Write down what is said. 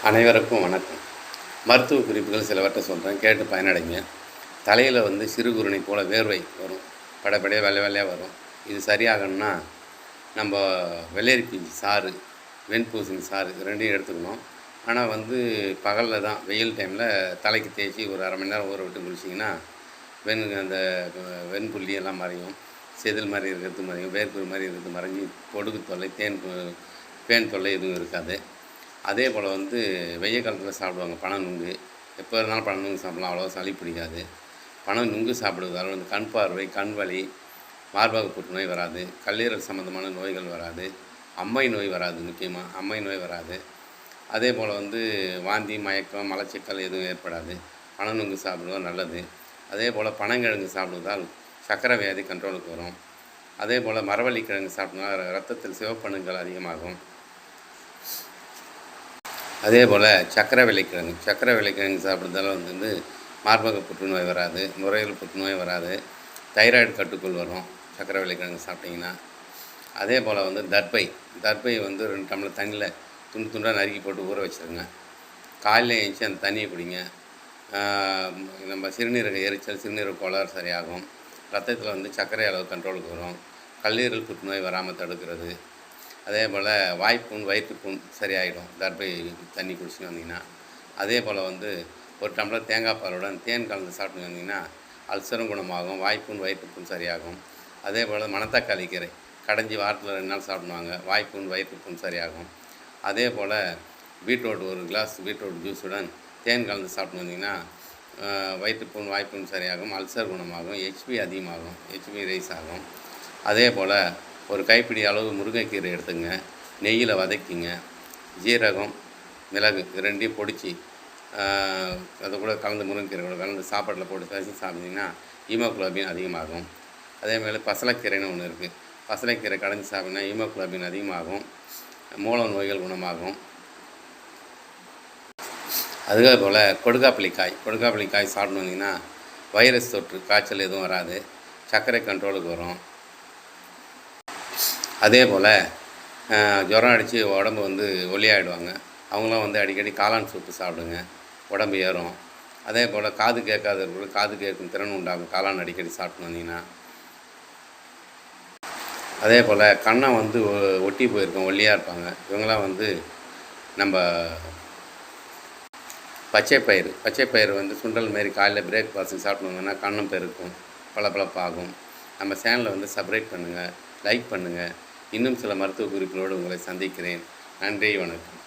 அனைவருக்கும் வணக்கம். மருத்துவ குறிப்புகள் சிலவற்றை சொல்கிறேன், கேட்டு பயனடைங்க. தலையில் வந்து சிறுகுருணை போல் வேர்வை வரும், படபடைய வெள்ளை வெள்ளையாக வரும். இது சரியாகணும்னா நம்ம வெள்ளரி பிஞ்சு சாறு, வெண்பூசணி சாறு இது ரெண்டையும் எடுத்துக்கணும். ஆனால் வந்து பகலில் தான், வெயில் டைமில் தலைக்கு தேய்ச்சி ஒரு அரை மணி நேரம் ஊற விட்டு குளிச்சிங்கன்னா அந்த வெண்புள்ளி எல்லாம் மறையும், செதில் மாதிரி இருக்கிறது மறையும், வேர்க்குரு மாதிரி இருக்கிறது மறைஞ்சி பொடுகு தொல்லை, பேன் தொல்லை எதுவும் இருக்காது. அதே போல் வந்து வெய்ய காலத்தில் சாப்பிடுவாங்க பனை நுங்கு. எப்போ இருந்தாலும் பனை நுங்கு சாப்பிட்லாம், அவ்வளோவா சளி பிடிக்காது. பனை நுங்கு சாப்பிடுவதால் வந்து கண் பார்வை, கண் வலி, மார்பக புற்றுநோய் வராது, கல்லீரல் சம்மந்தமான நோய்கள் வராது, அம்மை நோய் வராது, முக்கியமாக அம்மை நோய் வராது. அதே போல் வந்து வாந்தி, மயக்கம், மலச்சிக்கல் எதுவும் ஏற்படாது. பனை நுங்கு சாப்பிடுவது நல்லது. அதே போல் பனங்கிழங்கு சாப்பிடுவதால் சர்க்கரை வியாதி கண்ட்ரோலுக்கு வரும். அதே போல் மரவள்ளி கிழங்கு சாப்பிட்டோம்னா ரத்தத்தில் சிவப்பணுக்கள் அதிகமாகும். அதே போல் சர்க்கரை வெள்ளைக்கிழங்கு சாப்பிட்றதால வந்து மார்பக புற்றுநோய் வராது, நுரையீரல் புற்றுநோய் வராது, தைராய்டு கட்டுக்குள் வரும் சர்க்கரை வெள்ளைக்கிழங்கு சாப்பிட்டிங்கன்னா. அதே போல் வந்து தர்பை வந்து 2 டம்ளர் தண்ணியில் துண்டு துண்டாக நறுக்கி போட்டு ஊற வச்சுருங்க. காலையில் எழுந்துச்சி அந்த தண்ணியை குடிங்க. நம்ம சிறுநீரக எரிச்சல், சிறுநீரக கோளாறு சரியாகும். ரத்தத்தில் வந்து சர்க்கரை அளவு கண்ட்ரோலுக்கு வரும். கல்லீரல் புற்றுநோய் வராமல் தடுக்கிறது. அதே போல் வாய்ப்புண், வயிற்றுப்புண் சரியாயிடும் தர்பை தண்ணி குடிச்சுன்னு வந்தீங்கன்னா. அதே போல் வந்து ஒரு டம்ளர் தேங்காய் பாலுடன் தேன் கலந்து சாப்பிட்டு வந்தீங்கன்னா அல்சரும் குணமாகும், வாய்ப்புண், வயிற்றுப்புண் சரியாகும். அதே போல் மணத்தக்காளி கீரை கடைஞ்சி வாரத்தில் 2 நாள் சாப்பிடுவாங்க, வாய்ப்புண், வயிற்றுப்புண் சரியாகும். அதே போல் பீட்ரூட், ஒரு கிளாஸ் பீட்ரூட் ஜூஸுடன் தேன் கலந்து சாப்பிட்டு வந்தீங்கன்னா வயிற்றுப்புண், வாய்ப்புண் சரியாகும், அல்சர் குணமாகும், ஹெச்பி அதிகமாகும், ஹெச்பி ரைஸ் ஆகும். அதே போல் ஒரு கைப்பிடி அளவு முருங்கைக்கீரை எடுத்துங்க, நெய்யில் வதக்கிங்க, ஜீரகம், மிளகு இது 2ஐயும் பொடிச்சு அது கூட கலந்து, முருங்கைக்கீரை கூட கலந்து சாப்பாட்டில் போட்டு பேசி சாப்பிட்டிங்கன்னா ஹீமோகுளோபின் அதிகமாகும். அதேமாதிரி பசலைக்கீரைன்னு ஒன்று இருக்குது, பசலைக்கீரை கடைஞ்சி சாப்பிட்டிங்கன்னா ஹீமோகுளோபின் அதிகமாகும், மூல நோய்கள் குணமாகும். அதே போல் கொடுக்காப்புளிக்காய் சாப்பிட்டு வந்தீங்கன்னா வைரஸ் தொற்று, காய்ச்சல் எதுவும் வராது, சர்க்கரை கண்ட்ரோலுக்கு வரும். அதே போல் ஜுரம் அடித்து உடம்பு வந்து ஒல்லியாகிடுவாங்க, அவங்களாம் வந்து அடிக்கடி காளான் சூப்பு சாப்பிடுங்க, உடம்பு ஏறும். அதே போல் காது கேட்காதவர்களுக்கு காது கேட்கும் திறன் உண்டாகும் காளான் அடிக்கடி சாப்பிட்டு வந்தீங்கன்னா. அதே போல் கண்ணை வந்து ஒட்டி போயிருக்கோம், ஒல்லியாக இருப்பாங்க, இவங்களாம் வந்து நம்ம பச்சைப்பயிறு வந்து சுண்டல் மாரி காலையில் பிரேக்ஃபாஸ்ட்டுக்கு சாப்பிட்டு வந்தோம்னா கண்ணும் பெருக்கும், பளபளப்பாகும். நம்ம சேனலை வந்து சப்ஸ்கிரைப் பண்ணுங்கள், லைக் பண்ணுங்கள். இன்னும் சில மருத்துவ குறிப்புகளோடு உங்களை சந்திக்கிறேன். நன்றி, வணக்கம்.